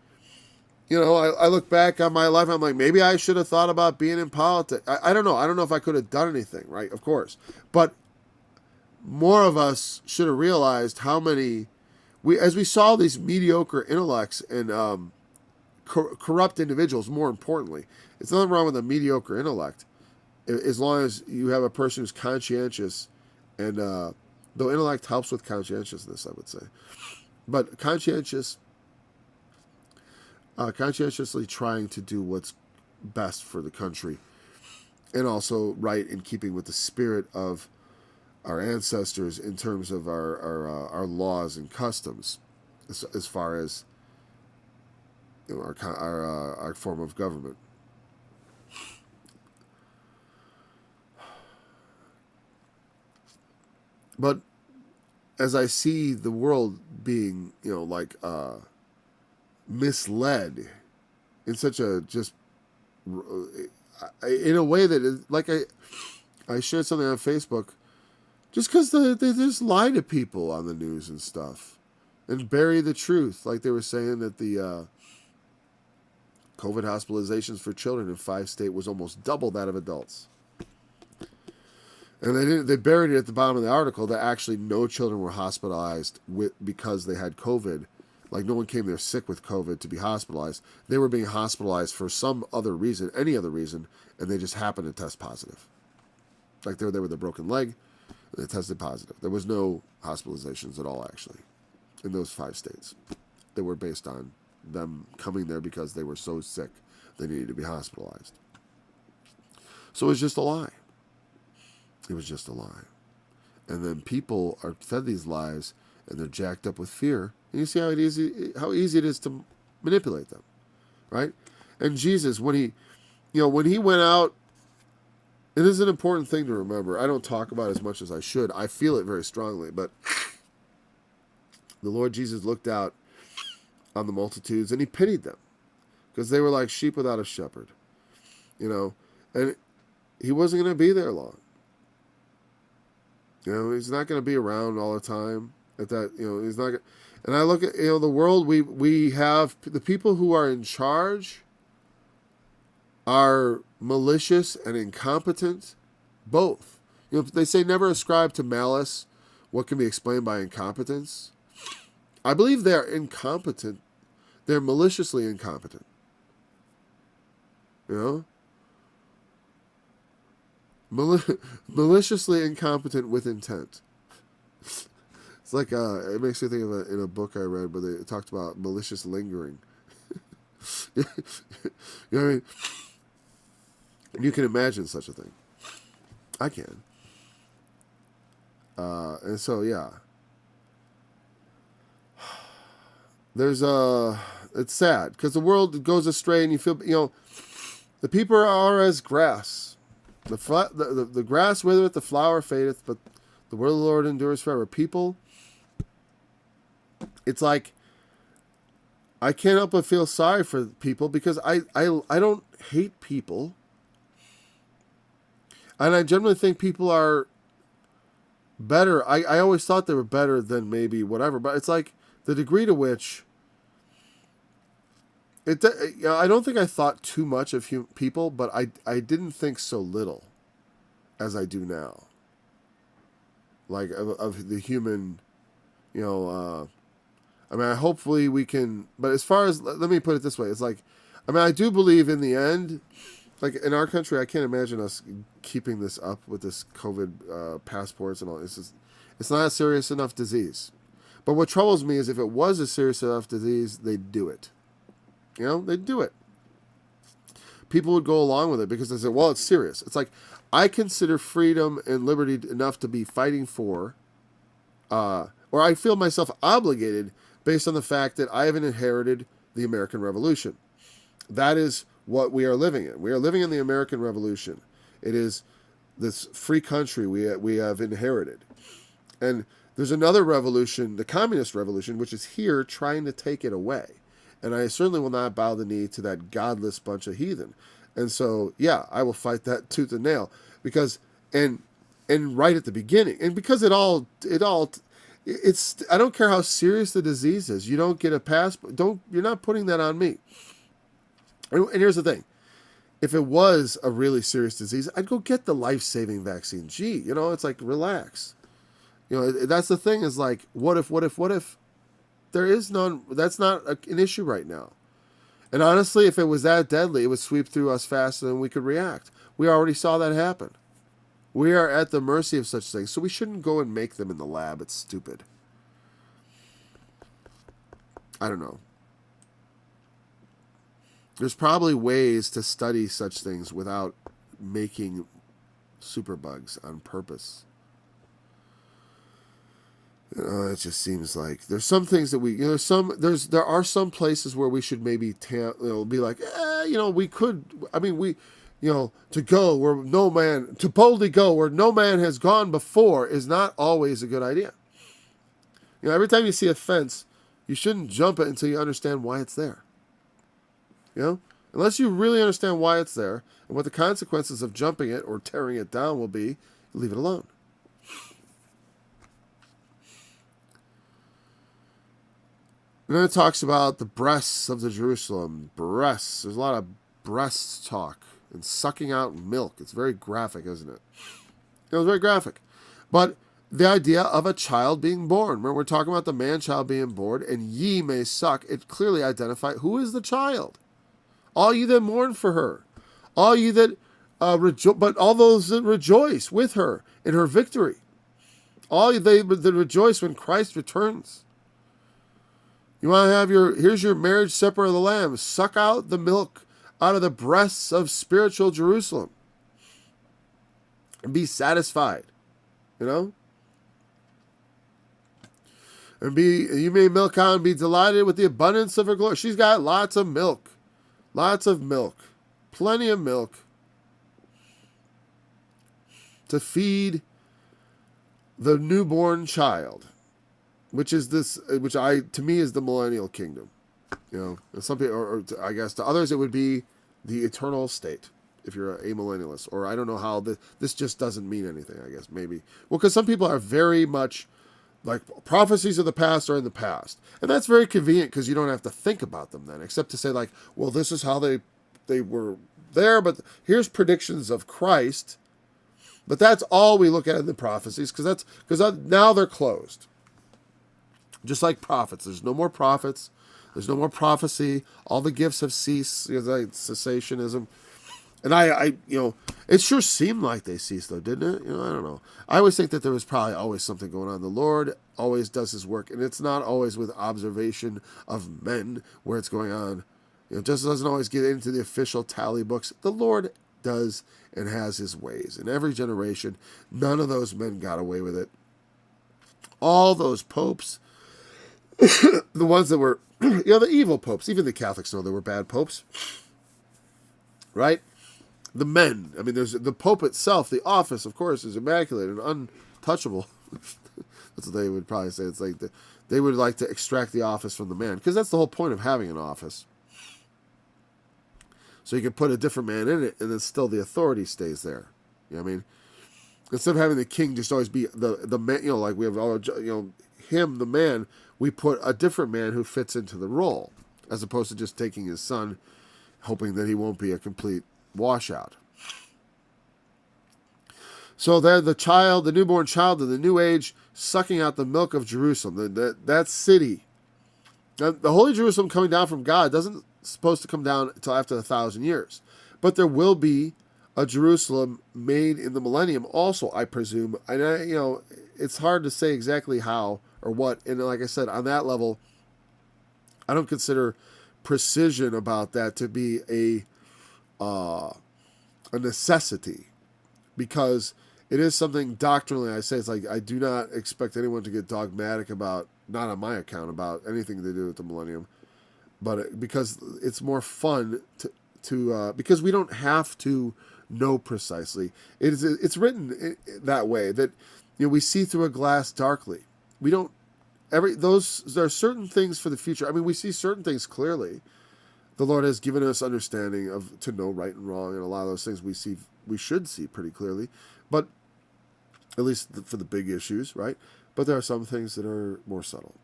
you know, I look back on my life, I'm like, maybe I should have thought about being in politics. I don't know. I don't know if I could have done anything, right? Of course. But more of us should have realized how many, as we saw these mediocre intellects and corrupt individuals, more importantly. It's nothing wrong with a mediocre intellect, as long as you have a person who's conscientious, and though intellect helps with conscientiousness, I would say. But conscientiously trying to do what's best for the country, and also right in keeping with the spirit of our ancestors in terms of our laws and customs, as far as, you know, our form of government. But as I see the world being, you know, like misled in such a just in a way that is, like I shared something on Facebook, just because they just lie to people on the news and stuff and bury the truth, like they were saying that the COVID hospitalizations for children in 5 states was almost double that of adults. And they buried it at the bottom of the article that actually no children were hospitalized because they had COVID. Like, no one came there sick with COVID to be hospitalized. They were being hospitalized for some other reason, any other reason, and they just happened to test positive. Like, they were there with a broken leg, and they tested positive. There was no hospitalizations at all, actually, in those 5 states. They were based on them coming there because they were so sick they needed to be hospitalized. So it was just a lie. It was just a lie. And then people are fed these lies, and they're jacked up with fear. And you see how easy it is to manipulate them, right? And Jesus, when he went out, it is an important thing to remember. I don't talk about it as much as I should. I feel it very strongly, but the Lord Jesus looked out on the multitudes, and he pitied them because they were like sheep without a shepherd, you know, and he wasn't going to be there long. You know, he's not going to be around all the time at that, you know, he's not. And I look at, you know, the world, we have the people who are in charge are malicious and incompetent, both. You know, they say never ascribe to malice what can be explained by incompetence. I believe they're incompetent. They're maliciously incompetent. You know? Maliciously incompetent with intent. It's like, it makes me think of in a book I read where they talked about malicious lingering. You know what I mean? You can imagine such a thing. I can. And so, yeah. It's sad because the world goes astray and you feel, you know, the people are as grass. The grass withereth, the flower fadeth, but the word of the Lord endures forever. People, it's like, I can't help but feel sorry for people because I don't hate people. And I generally think people are better. I always thought they were better than maybe whatever. But it's like the degree to which... I don't think I thought too much of people, but I didn't think so little as I do now. Like, of the human, hopefully we can... But as far as... Let me put it this way. It's like, I do believe in the end... Like, in our country, I can't imagine us keeping this up with this COVID passports and all. It's not a serious enough disease. But what troubles me is if it was a serious enough disease, they'd do it. They'd do it. People would go along with it because they say, well, it's serious. It's like, I consider freedom and liberty enough to be fighting for, or I feel myself obligated based on the fact that I haven't inherited the American Revolution. That is what we are living in. We are living in the American Revolution. It is this free country we have inherited. And there's another revolution, the Communist Revolution, which is here trying to take it away. And I certainly will not bow the knee to that godless bunch of heathen. And so, yeah, I will fight that tooth and nail. Because, and right at the beginning, and because it's, I don't care how serious the disease is. You don't get a passport. You're not putting that on me. And here's the thing. If it was a really serious disease, I'd go get the life-saving vaccine. Gee, it's like, relax. That's the thing is like, what if? There is none. That's not an issue right now. And honestly, if it was that deadly, it would sweep through us faster than we could react. We already saw that happen. We are at the mercy of such things. So we shouldn't go and make them in the lab. It's stupid. I don't know. There's probably ways to study such things without making superbugs on purpose. It just seems like there's some things that there are some places where we should maybe be like, we could. To boldly go where no man has gone before is not always a good idea. Every time you see a fence, you shouldn't jump it until you understand why it's there. Unless you really understand why it's there and what the consequences of jumping it or tearing it down will be, leave it alone. And then it talks about the breasts of the Jerusalem. Breasts. There's a lot of breast talk and sucking out milk. It's very graphic, isn't it? It was very graphic. But the idea of a child being born. Remember, we're talking about the man-child being born, and ye may suck. It clearly identifies who is the child. All ye that mourn for her. All ye that but all those that rejoice with her in her victory. All they that rejoice when Christ returns. You want to have here's your marriage supper of the Lamb. Suck out the milk out of the breasts of spiritual Jerusalem. And be satisfied. And you may milk out and be delighted with the abundance of her glory. She's got lots of milk. Lots of milk. Plenty of milk. To feed the newborn child. Which to me is the millennial kingdom. And some people, or I guess to others, it would be the eternal state. If you're a millennialist, or I don't know how this just doesn't mean anything. I guess maybe because some people are very much like prophecies of the past are in the past, and that's very convenient because you don't have to think about them then, except to say like, well, this is how they were there, but here's predictions of Christ. But that's all we look at in the prophecies because now they're closed. Just like prophets. There's no more prophets. There's no more prophecy. All the gifts have ceased. Like cessationism. And it sure seemed like they ceased though, didn't it? I don't know. I always think that there was probably always something going on. The Lord always does his work. And it's not always with observation of men where it's going on. It just doesn't always get into the official tally books. The Lord does and has his ways. In every generation, none of those men got away with it. All those popes, the ones that were, the evil popes, even the Catholics know there were bad popes, right? The men, there's the Pope itself, the office, of course, is immaculate and untouchable. That's what they would probably say. It's like they would like to extract the office from the man, because that's the whole point of having an office. So you can put a different man in it, and then still the authority stays there. You know what I mean? Instead of having the king just always be the man, you know, like we have all, you know, him, the man, we put a different man who fits into the role, as opposed to just taking his son, hoping that he won't be a complete washout. So they're the newborn child of the new age, sucking out the milk of Jerusalem, that city. The Holy Jerusalem coming down from God doesn't supposed to come down until after 1,000 years. But there will be a Jerusalem made in the millennium also, I presume. And, you know, it's hard to say exactly how or what. And like I said, on that level, I don't consider precision about that to be a necessity, because it is something doctrinally, I say, it's like I do not expect anyone to get dogmatic about, not on my account, about anything to do with the millennium, but because it's more fun to because we don't have to know precisely. It's written that way, that, you know, we see through a glass darkly. We don't there are certain things for the future. I mean, we see certain things clearly. The Lord has given us understanding to know right and wrong, and a lot of those things we should see pretty clearly, but at least for the big issues, right? But there are some things that are more subtle,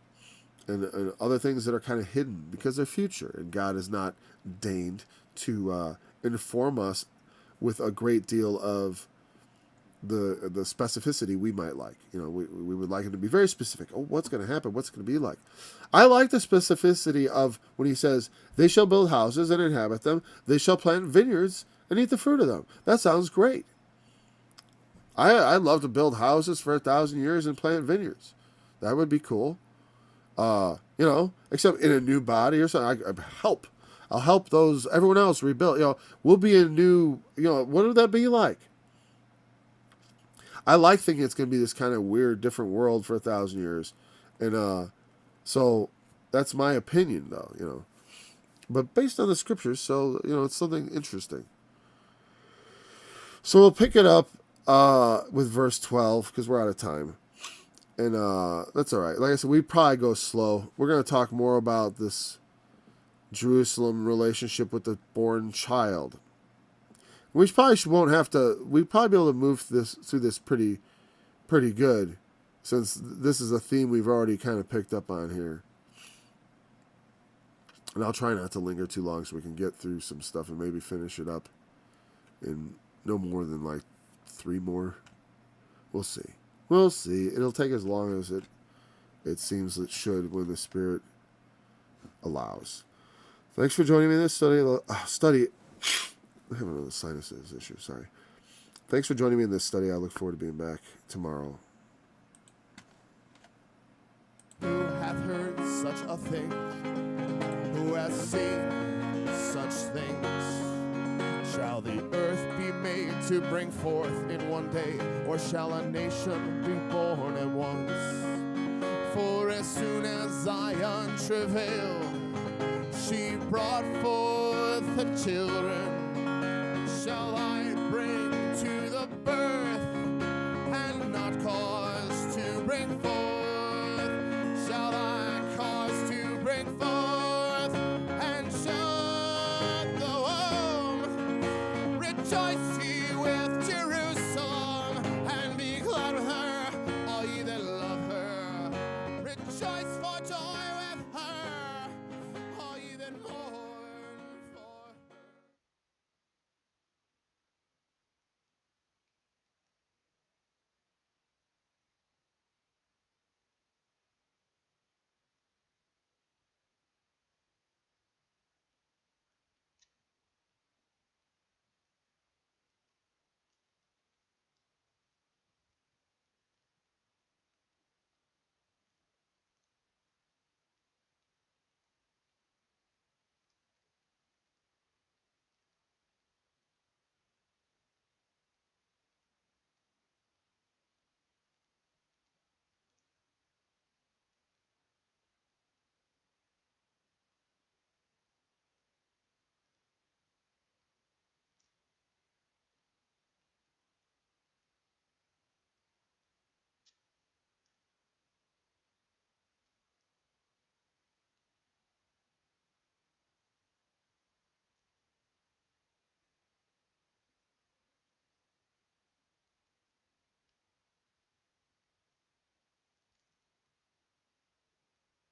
and other things that are kind of hidden because they're future, and God has not deigned to inform us with a great deal of the specificity we might like. You know, we would like it to be very specific. Oh, what's going to happen? What's it going to be like? I like the specificity of when he says, they shall build houses and inhabit them. They shall plant vineyards and eat the fruit of them. That sounds great. I'd love to build houses for 1,000 years and plant vineyards. That would be cool. You know, except in a new body or something. I'll help everyone else rebuild. You know, we'll be a new, you know, what would that be like? I like thinking it's going to be this kind of weird, different world for 1,000 years. And so that's my opinion, though, you know. But based on the scriptures, so, you know, it's something interesting. So we'll pick it up with verse 12, because we're out of time. And that's all right. Like I said, we probably go slow. We're going to talk more about this Jerusalem relationship with the born child. We probably won't have to. We'd probably be able to move through this pretty good, since this is a theme we've already kind of picked up on here. And I'll try not to linger too long so we can get through some stuff and maybe finish it up in no more than like 3 more. We'll see. We'll see. It'll take as long as it seems it should when the Spirit allows. Thanks for joining me in this study. I have another sinuses issue, sorry. Thanks for joining me in this study. I look forward to being back tomorrow. Who hath heard such a thing? Who has seen such things? Shall the earth be made to bring forth in one day, or shall a nation be born at once? For as soon as Zion travailed, she brought forth her children.